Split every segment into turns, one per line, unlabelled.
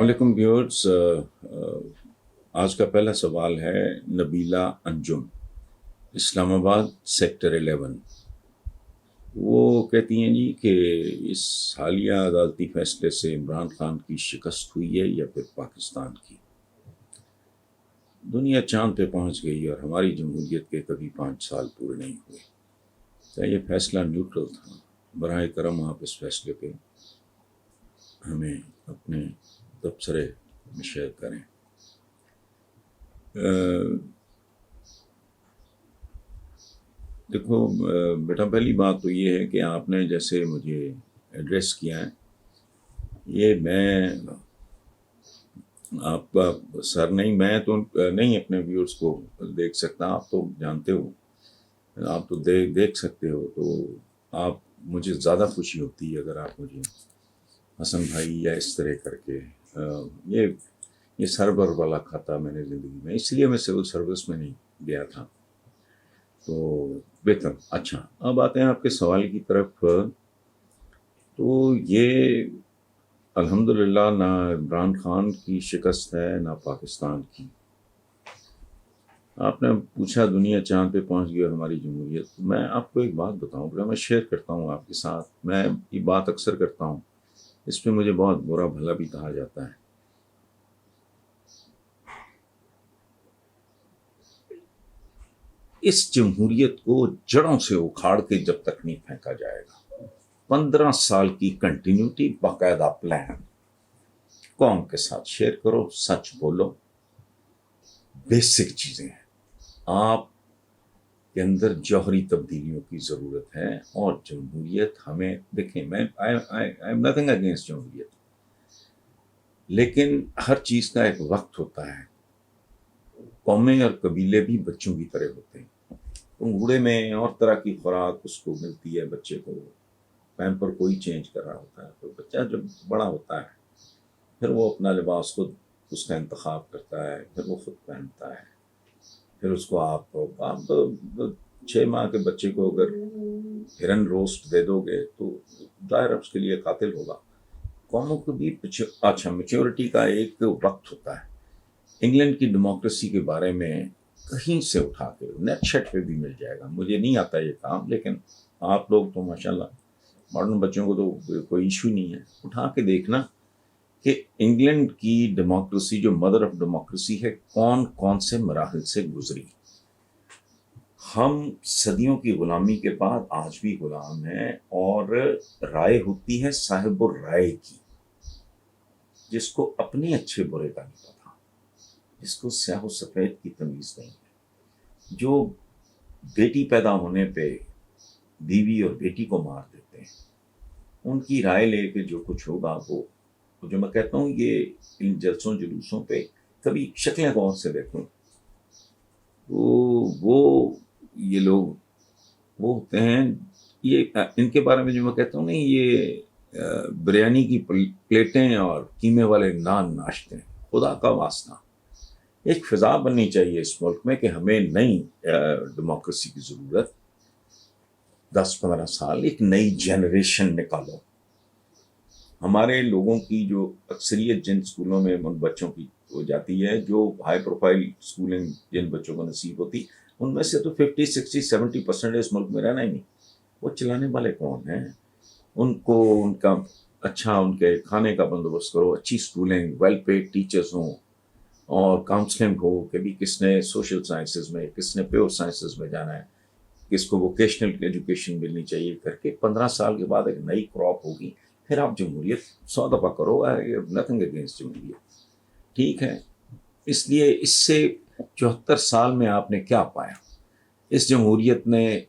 علیکم ویورز، آج کا پہلا سوال ہے نبیلہ انجم، اسلام آباد سیکٹر 11۔ وہ کہتی ہیں جی کہ اس حالیہ عدالتی فیصلے سے عمران خان کی شکست ہوئی ہے یا پھر پاکستان کی؟ دنیا چاند پہ پہنچ گئی اور ہماری جمہوریت کے کبھی 5 سال پورے نہیں ہوئے۔ کیا یہ فیصلہ نیوٹرل تھا؟ براہ کرم آپ اس فیصلے پہ ہمیں اپنے تبصرے میں شیئر کریں۔ دیکھو بیٹا، پہلی بات تو یہ ہے کہ آپ نے جیسے مجھے ایڈریس کیا ہے، یہ میں آپ کا سر نہیں، میں تو نہیں اپنے ویورز کو دیکھ سکتا، آپ تو جانتے ہو، آپ تو دیکھ سکتے ہو، تو آپ مجھے زیادہ خوشی ہوتی ہے اگر آپ مجھے حسن بھائی یا اس طرح کر کے یہ سربر والا کھاتا میں نے زندگی میں، اس لیے میں سول سروس میں نہیں گیا تھا، تو بہتر۔ اچھا، اب آتے ہیں آپ کے سوال کی طرف۔ تو یہ الحمدللہ نہ عمران خان کی شکست ہے نہ پاکستان کی۔ آپ نے پوچھا دنیا چاند پہ پہنچ گئی اور ہماری جمہوریت۔ میں آپ کو ایک بات بتاؤں، بڑا میں شیئر کرتا ہوں آپ کے ساتھ، میں یہ بات اکثر کرتا ہوں، اس پہ مجھے بہت برا بھلا بھی کہا جاتا ہے۔ اس جمہوریت کو جڑوں سے اکھاڑ کے جب تک نہیں پھینکا جائے گا، 15 سال کی کنٹینیوٹی، باقاعدہ پلان، قوم کے ساتھ شیئر کرو، سچ بولو، بیسک چیزیں ہیں۔ آپ کے اندر جوہری تبدیلیوں کی ضرورت ہے، اور جمہوریت ہمیں دیکھیں، میں آئی ایم نتھنگ اگینسٹ جمہوریت، لیکن ہر چیز کا ایک وقت ہوتا ہے۔ قومیں اور قبیلے بھی بچوں کی طرح ہوتے ہیں، انگوڑے میں اور طرح کی خوراک اس کو ملتی ہے، بچے کو پیمپر کوئی چینج کر رہا ہوتا ہے، تو بچہ جب بڑا ہوتا ہے پھر وہ اپنا لباس خود اس کا انتخاب کرتا ہے، پھر وہ خود پہنتا ہے، پھر اس کو آپ 6 ماہ کے بچے کو اگر ہرن روسٹ دے دو گے تو ظاہر اس کے لیے قاتل ہوگا۔ قوموں کو بھی اچھا میچورٹی کا ایک وقت ہوتا ہے۔ انگلینڈ کی ڈیموکریسی کے بارے میں کہیں سے اٹھا کے نیٹ شیٹ پہ بھی مل جائے گا، مجھے نہیں آتا یہ کام، لیکن آپ لوگ تو ماشاءاللہ ماڈرن بچوں کو تو کوئی ایشو نہیں ہے، اٹھا کے دیکھنا کہ انگلینڈ کی ڈیموکریسی جو مدر آف ڈیموکریسی ہے، کون کون سے مراحل سے گزری۔ ہم صدیوں کی غلامی کے بعد آج بھی غلام ہیں، اور رائے ہوتی ہے صاحب الرائے کی، جس کو اپنے اچھے برے کا نہیں پتا، جس کو سیاہ و سفید کی تمیز نہیں ہے، جو بیٹی پیدا ہونے پہ بیوی اور بیٹی کو مار دیتے ہیں، ان کی رائے لے کے جو کچھ ہوگا وہ جو میں کہتا ہوں، یہ ان جلسوں جلوسوں پہ کبھی شکلیں غور سے دیکھوں، وہ یہ لوگ وہ ہوتے ہیں، یہ ان کے بارے میں جو میں کہتا ہوں، نہیں یہ بریانی کی پلیٹیں اور قیمے والے نان ناشتے ہیں، خدا کا واسطہ ایک فضا بننی چاہیے اس ملک میں کہ ہمیں نئی ڈیموکریسی کی ضرورت، 10-15 سال ایک نئی جنریشن نکالو۔ ہمارے لوگوں کی جو اکثریت جن اسکولوں میں ان بچوں کی ہو جاتی ہے، جو ہائی پروفائل اسکولنگ جن بچوں کو نصیب ہوتی، ان میں سے تو 50-60-70% اس ملک میں رہنا ہی نہیں۔ وہ چلانے والے کون ہیں؟ ان کو ان کا اچھا ان کے کھانے کا بندوبست کرو، اچھی اسکولنگ، ویل پیڈ ٹیچرز ہوں، اور کاؤنسلنگ ہو کہ بھی کس نے سوشل سائنسز میں، کس نے پیور سائنسز میں جانا ہے، کس کو ووکیشنل ایجوکیشن ملنی چاہیے، کر کے 15 سال کے بعد ایک نئی کراپ ہوگی، پھر آپ جمہوریت 100 دفعہ کرو، نتھنگ اگینسٹ جمہوریت، ٹھیک ہے۔ اس لیے اس سے 74 سال میں آپ نے کیا پایا؟ اس جمہوریت نے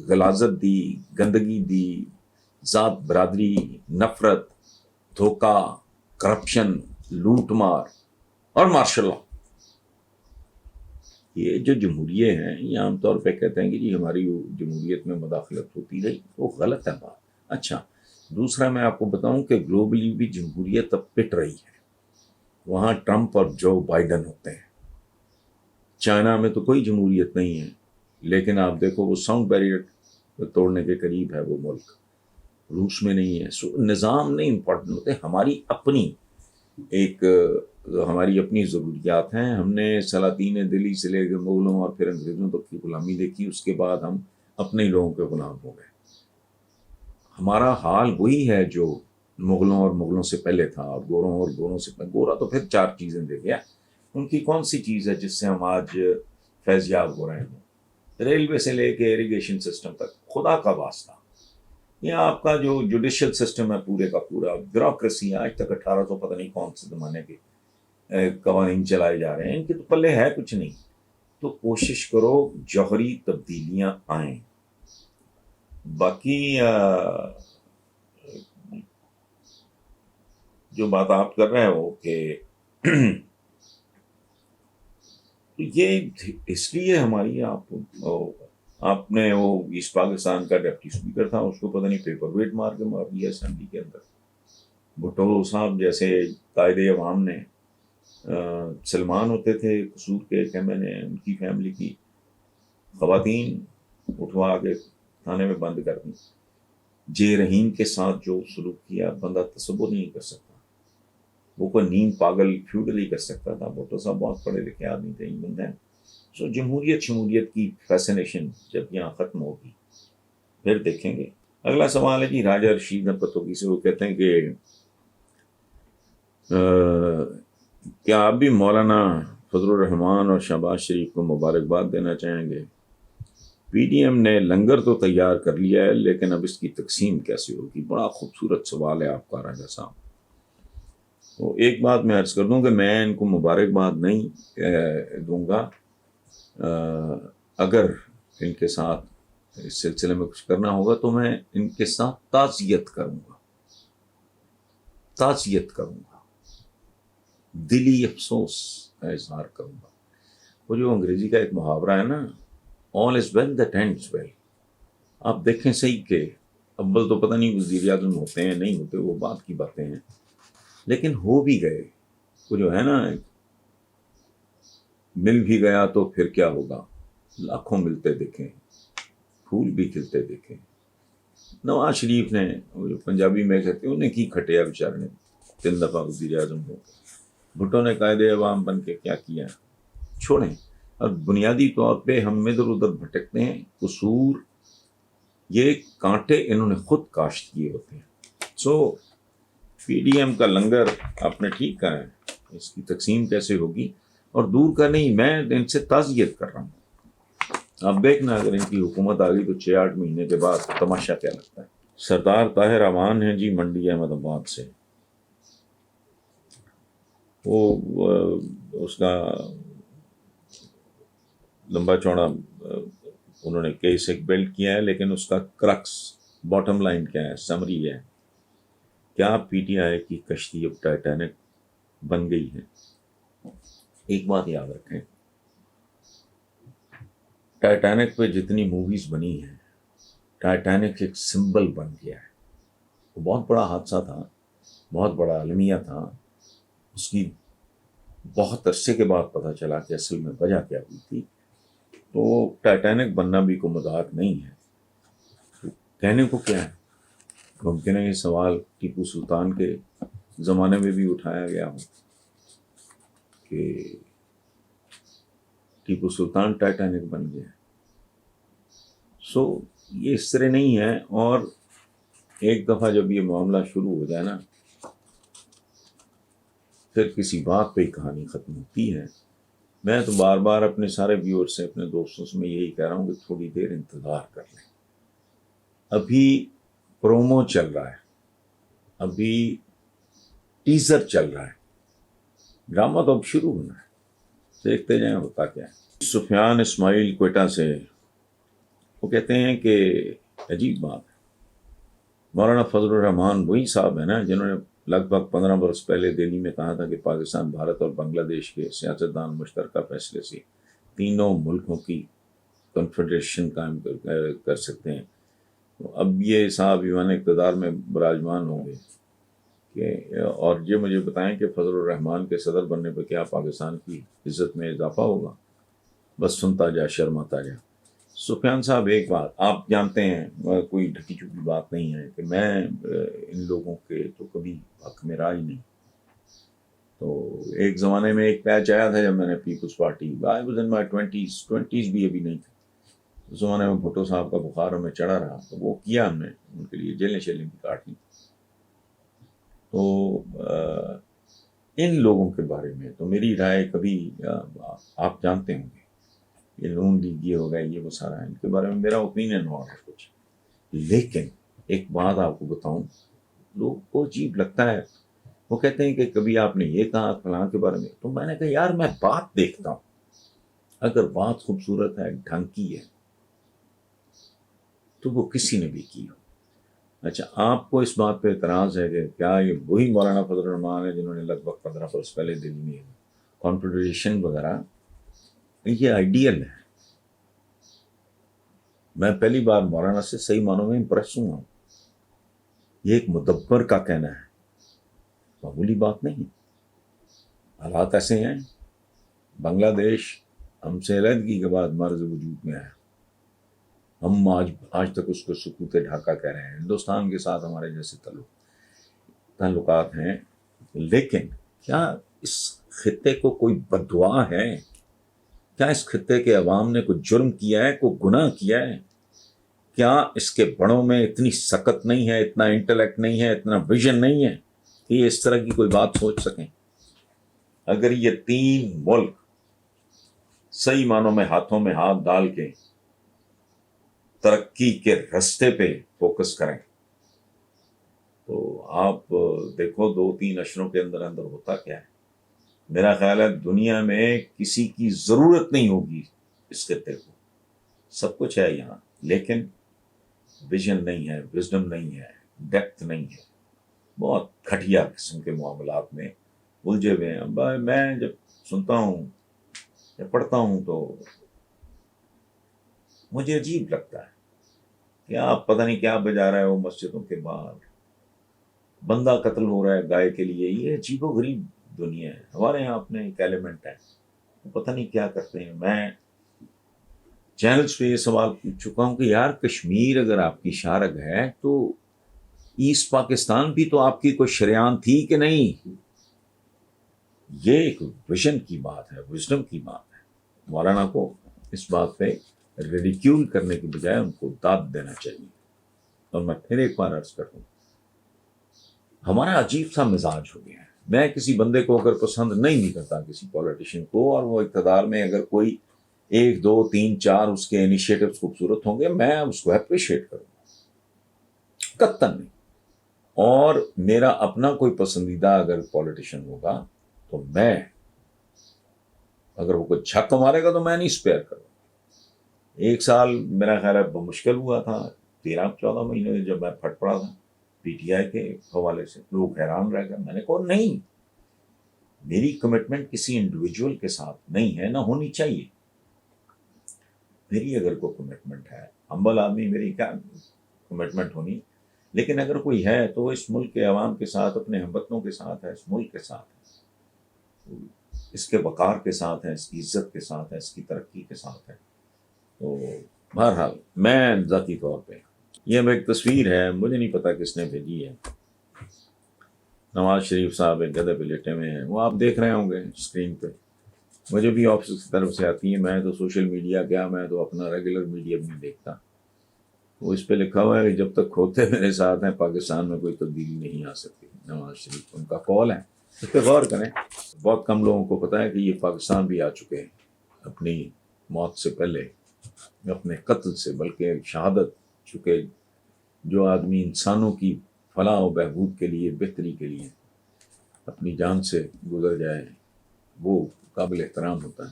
غلاظت دی، گندگی دی، ذات برادری، نفرت، دھوکہ، کرپشن، لوٹ مار اور مارشل لا۔ یہ جو جمہوریے ہیں یہ عام طور پہ کہتے ہیں کہ جی ہماری جمہوریت میں مداخلت ہوتی رہی، وہ غلط ہے بات۔ اچھا، دوسرا میں آپ کو بتاؤں کہ گلوبلی بھی جمہوریت اب پٹ رہی ہے، وہاں ٹرمپ اور جو بائیڈن ہوتے ہیں۔ چائنا میں تو کوئی جمہوریت نہیں ہے، لیکن آپ دیکھو وہ ساؤنڈ بیریئر توڑنے کے قریب ہے وہ ملک۔ روس میں نہیں ہے۔ نظام نہیں امپورٹنٹ ہوتے، ہماری اپنی ایک ہماری اپنی ضروریات ہیں. ہم نے سلاطین دلی سے لے کے مغلوں اور پھر انگریزوں تک کی غلامی دیکھی، اس کے بعد ہم اپنے لوگوں کے غلام ہو گئے. ہمارا حال وہی ہے جو مغلوں اور مغلوں سے پہلے تھا، اور گوروں اور گوروں سے پہلے. گورا تو پھر 4 چیزیں دے گیا، ان کی کون سی چیز ہے جس سے ہم آج فیض یاب ہو رہے ہیں؟ ریلوے سے لے کے اریگیشن سسٹم تک. خدا کا واسطہ یہ آپ کا جو جوڈیشل سسٹم ہے پورے کا پورا، بیوروکریسی آج تک 1800 پتہ نہیں کون سے زمانے کے قوانین چلائے جا رہے ہیں، ان کے تو پلے ہے کچھ نہیں. تو کوشش کرو جوہری تبدیلیاں آئیں. باقی جو بات آپ کر رہے ہو کہ یہ ہسٹری ہے ہماری. آپ نے وہ ایسٹ پاکستان کا ڈپٹی اسپیکر تھا، اس کو پتہ نہیں پیپر ویٹ مار کے مار دیا اسمبلی کے اندر. بھٹو صاحب جیسے قائد عوام نے سلمان ہوتے تھے قصور کے کہ میں نے ان کی فیملی کی خواتین اٹھوا کے تھانے میں بند کر دی. جے رحیم کے ساتھ جو سلوک کیا بندہ تصور نہیں کر سکتا. وہ کوئی نیم پاگل فیوڈل ہی کر سکتا تھا. بھٹو صاحب بہت پڑھے لکھے آدمی تھے، بندے ہیں. سو جمہوریت شمولیت کی فیسنیشن جب یہاں ختم ہوگی پھر دیکھیں گے. اگلا سوال ہے جی راجہ رشید پتوکی سے. وہ کہتے ہیں کہ کیا آپ بھی مولانا فضل الرحمان اور شہباز شریف کو مبارکباد دینا چاہیں گے؟ پی ڈی ایم نے لنگر تو تیار کر لیا ہے، لیکن اب اس کی تقسیم کیسے ہوگی؟ بڑا خوبصورت سوال ہے آپ کا راجہ صاحب. تو ایک بات میں عرض کر دوں کہ میں ان کو مبارکباد نہیں دوں گا. اگر ان کے ساتھ اس سلسلے میں کچھ کرنا ہوگا تو میں ان کے ساتھ تعزیت کروں گا، دلی افسوس کا اظہار کروں گا. وہ جو انگریزی کا ایک محاورہ ہے نا، all is well that ends well. آپ دیکھیں صحیح کہ اول تو پتہ نہیں وزیر اعظم ہوتے ہیں نہیں ہوتے، وہ بات کی باتیں ہیں، لیکن ہو بھی گئے. وہ جو ہے نا مل بھی گیا تو پھر کیا ہوگا، لاکھوں ملتے دیکھیں، پھول بھی کھلتے دیکھیں. نواز شریف نے وہ جو پنجابی میں کہتے ہیں انہیں کی کھٹیا بیچارے نے 3 دفعہ وزیر اعظم ہو. بھٹو نے قائد عوام بن کے کیا کیا؟ چھوڑیں. اور بنیادی طور پہ ہم ادھر ادھر بھٹکتے ہیں. قصور یہ کانٹے انہوں نے خود کاشت کیے ہوتے ہیں. سو پی ڈی ایم کا لنگر آپ نے ٹھیک کہا ہے، اس کی تقسیم کیسے ہوگی؟ اور دور کا نہیں، میں ان سے تعزیت کر رہا ہوں. آپ دیکھنا اگر ان کی حکومت آ گئی تو 6-8 مہینے کے بعد تماشا کیا لگتا ہے. سردار طاہر امان ہیں جی منڈی احمد آباد سے. وہ اس کا لمبا چوڑا انہوں نے کیس ایک بلڈ کیا ہے، لیکن اس کا کرکس باٹم لائن کیا ہے، سمری ہے. کیا پی ٹی آئی کی کشتی اب ٹائٹینک بن گئی ہے؟ ایک بات یاد رکھیں، ٹائٹینک پہ جتنی موویز بنی ہیں، ٹائٹینک ایک سمبل بن گیا ہے. وہ بہت بڑا حادثہ تھا، بہت بڑا المیہ تھا. اس کی بہت عرصے کے بعد پتہ چلا کہ اصل میں وجہ کیا ہوئی تھی. تو ٹائٹینک بننا بھی کوئی مذاق نہیں ہے. تو کہنے کو کیا ہے، ممکن ہے یہ سوال ٹیپو سلطان کے زمانے میں بھی اٹھایا گیا ہو کہ ٹیپو سلطان ٹائٹینک بن گیا. سو یہ اس طرح نہیں ہے. اور ایک دفعہ جب یہ معاملہ شروع ہو جائے نا، پھر کسی بات پہ ہی کہانی ختم ہوتی ہے. میں تو بار بار اپنے سارے ویور سے، اپنے دوستوں سے میں یہی کہہ رہا ہوں کہ تھوڑی دیر انتظار کر لیں. ابھی پرومو چل رہا ہے، ابھی ٹیزر چل رہا ہے، ڈرامہ تو اب شروع ہونا ہے. دیکھتے جائیں ہوتا کیا ہے. سفیان اسماعیل کوئٹہ سے وہ کہتے ہیں کہ عجیب بات ہے، مولانا فضل الرحمان وہی صاحب ہیں نا جنہوں نے لگ بھگ 15 برس پہلے دہلی میں کہا تھا کہ پاکستان، بھارت اور بنگلہ دیش کے سیاستدان مشترکہ فیصلے سے تینوں ملکوں کی کنفیڈریشن قائم کر سکتے ہیں. اب یہ صاحب ایوان اقتدار میں براجمان ہوں گے کہ اور یہ مجھے بتائیں کہ فضل الرحمان کے صدر بننے پہ کیا پاکستان کی عزت میں اضافہ ہوگا؟ بس سنتا جا شرماتا جا. سفیان صاحب ایک بات آپ جانتے ہیں، کوئی ڈھکی چھپی بات نہیں ہے کہ میں ان لوگوں کے تو کبھی حق میں رہا ہی نہیں. تو ایک زمانے میں ایک پیچ آیا تھا جب میں نے Peoples Party, I was in my twenties بھی ابھی نہیں تھے اس زمانے میں، بھٹو صاحب کا بخار ہمیں چڑھا رہا تو وہ کیا ہم نے ان کے لیے جیلیں شیلیں بھی کاٹ لی. تو ان لوگوں کے بارے میں تو میری رائے کبھی آپ جانتے ہوں گے، یہ نون لیگ یہ ہو گئے یہ وہ سارا، ان کے بارے میں میرا اوپینین اور ہے کچھ. لیکن ایک بات آپ کو بتاؤں، لوگ کو عجیب لگتا ہے، وہ کہتے ہیں کہ کبھی آپ نے یہ کہا فلاں کے بارے میں، تو میں نے کہا یار میں بات دیکھتا ہوں، اگر بات خوبصورت ہے ڈھنگ کی ہے تو وہ کسی نے بھی کی ہو. اچھا آپ کو اس بات پہ اعتراض ہے کہ کیا یہ وہی مولانا فضل الرحمان ہے جنہوں نے لگ بھگ 15 برس پہلے دلی میں کانفیڈریشن وغیرہ، یہ آئیڈیل ہے. میں پہلی بار مولانا سے صحیح معنوں میں امپریس ہوا ہوں. یہ ایک مدبر کا کہنا ہے، معمولی بات نہیں. حالات ایسے ہیں، بنگلہ دیش ہم سے علیحدگی کے بعد مرض وجود میں آیا، ہم آج تک اس کو سکوت ڈھاکہ کہہ رہے ہیں. ہندوستان کے ساتھ ہمارے جیسے تعلقات ہیں، لیکن کیا اس خطے کو کوئی بددعا ہے؟ کیا اس خطے کے عوام نے کوئی جرم کیا ہے، کوئی گناہ کیا ہے؟ کیا اس کے بڑوں میں اتنی سکت نہیں ہے، اتنا انٹلیکٹ نہیں ہے، اتنا ویژن نہیں ہے کہ یہ اس طرح کی کوئی بات سوچ سکیں؟ اگر یہ 3 ملک صحیح معنوں میں ہاتھوں میں ہاتھ ڈال کے ترقی کے رستے پہ فوکس کریں تو آپ دیکھو 2-3 اشروں کے اندر ہوتا کیا ہے. میرا خیال ہے دنیا میں کسی کی ضرورت نہیں ہوگی اس خطے کو، سب کچھ ہے یہاں، لیکن ویژن نہیں ہے، وزڈم نہیں ہے، ڈیپتھ نہیں ہے، بہت گھٹیا قسم کے معاملات میں الجھے ہوئے ہیں. میں جب سنتا ہوں یا پڑھتا ہوں تو مجھے عجیب لگتا ہے کہ آپ پتہ نہیں کیا بجا رہے ہو مسجدوں کے باہر، بندہ قتل ہو رہا ہے گائے کے لیے. یہ عجیب و غریب دنیا ہے. ہمارے یہاں اپنے ایک ایلیمنٹ ہے، پتہ نہیں کیا کرتے ہیں. میں چینلز پہ یہ سوال پوچھ چکا ہوں کہ یار کشمیر اگر آپ کی شارگ ہے تو ایسٹ پاکستان بھی تو آپ کی کوئی شریان تھی کہ نہیں؟ یہ ایک ویژن کی بات ہے، وزڈم کی بات ہے. مولانا کو اس بات پہ ریڈیکیول کرنے کی بجائے ان کو داد دینا چاہیے. اور میں پھر ایک بار عرض کروں، ہمارا عجیب سا مزاج ہو گیا ہے. میں کسی بندے کو اگر پسند نہیں کرتا، کسی پولیٹیشین کو، اور وہ اقتدار میں اگر کوئی 1 2 3 4 اس کے انیشیٹوز خوبصورت ہوں گے، میں اس کو اپریشیٹ کروں گا، قطعاً نہیں. اور میرا اپنا کوئی پسندیدہ اگر پولیٹیشین ہوگا تو میں اگر وہ کوئی چھک مارے گا تو میں نہیں اسپیئر کروں. 1 سال میرا خیال ہے بمشکل ہوا تھا، 13-14 مہینے جب میں پھٹ پڑا تھا پی ٹی آئی کے حوالے سے. لوگ حیران رہ گئے. میں نے کہا نہیں، میری کمٹمنٹ کسی انڈیویجول کے ساتھ نہیں ہے، نہ ہونی چاہیے. میری اگر کوئی کمٹمنٹ ہے، ہمبل آدمی، میری کیا کمٹمنٹ ہونی، لیکن اگر کوئی ہے تو اس ملک کے عوام کے ساتھ، اپنے ہم وطنوں کے ساتھ ہے، اس ملک کے ساتھ ہے، اس کے وقار کے ساتھ ہے، اس کی عزت کے ساتھ ہے، اس کی ترقی کے ساتھ ہے. تو بہرحال میں ذاتی طور پہ، یہ ایک تصویر ہے، مجھے نہیں پتا کس نے بھیجی ہے. نواز شریف صاحب ایک گدھے پہ لیٹے ہوئے ہیں، وہ آپ دیکھ رہے ہوں گے اسکرین پہ. مجھے بھی آفس کی طرف سے آتی ہے، میں تو سوشل میڈیا کیا، میں تو اپنا ریگولر میڈیا بھی نہیں دیکھتا. وہ اس پہ لکھا ہوا ہے کہ جب تک کھوتے میرے ساتھ ہیں پاکستان میں کوئی تبدیلی نہیں آ سکتی. نواز شریف ان کا کال ہے، اس پہ غور کریں. بہت کم لوگوں کو پتا ہے کہ یہ پاکستان بھی آ چکے ہیں اپنی موت سے پہلے، اپنے قتل سے، بلکہ شہادت. چونکہ جو آدمی انسانوں کی فلاح و بہبود کے لیے، بہتری کے لیے اپنی جان سے گزر جائے، وہ قابل احترام ہوتا ہے.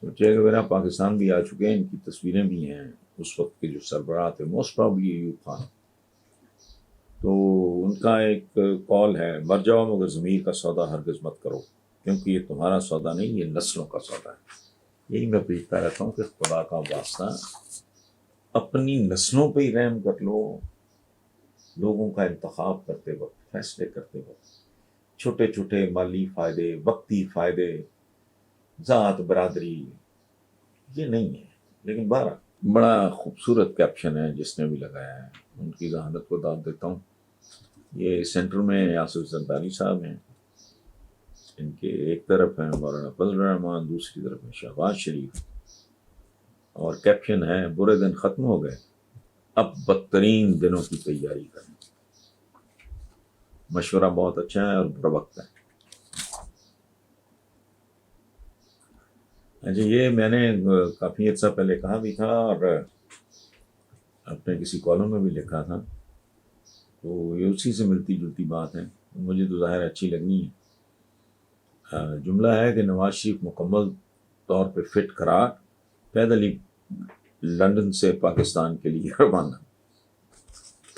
تو چے گویرا پاکستان بھی آ چکے ہیں، ان کی تصویریں بھی ہیں. اس وقت کے جو سربراہ تھے موسٹ پرابلی ایوب خان، تو ان کا ایک کال ہے، مر جاؤ مگر ضمیر کا سودا ہرگز مت کرو، کیونکہ یہ تمہارا سودا نہیں، یہ نسلوں کا سودا ہے. یہی میں پوچھتا رہتا ہوں کہ خدا کا واسطہ اپنی نسلوں پہ ہی رحم کر لو. لوگوں کا انتخاب کرتے وقت، فیصلے کرتے وقت چھوٹے چھوٹے مالی فائدے، وقتی فائدے، ذات برادری، یہ نہیں ہے. لیکن بڑا خوبصورت کیپشن ہے جس نے بھی لگایا ہے، ان کی ذہانت کو داد دیتا ہوں. یہ سینٹر میں آصف زرداری صاحب ہیں، ان کے ایک طرف ہیں مولانا فضل الرحمان، دوسری طرف ہے شہباز شریف، اور کیپشن ہے برے دن ختم ہو گئے، اب بدترین دنوں کی تیاری کریں۔ مشورہ بہت اچھا ہے اور برا وقت ہے۔ اچھا، یہ میں نے کافی عرصہ پہلے کہا بھی تھا اور اپنے کسی کالم میں بھی لکھا تھا، تو یہ اسی سے ملتی جلتی بات ہے، مجھے تو ظاہر اچھی لگنی ہے۔ جملہ ہے کہ نواز شریف مکمل طور پہ فٹ قرار، پیدل ہی لندن سے پاکستان کے لیے روانہ۔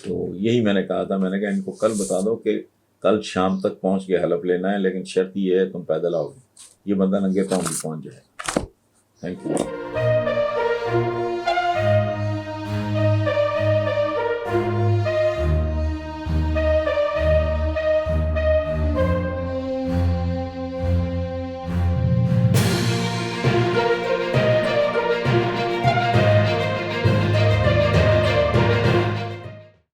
تو یہی میں نے کہا تھا، میں نے کہا ان کو کل بتا دو کہ کل شام تک پہنچ کے حلف لینا ہے، لیکن شرط یہ ہے تم پیدل آؤ گے، یہ بندہ ننگے پاؤں بھی پہنچ جائے۔ Thank you.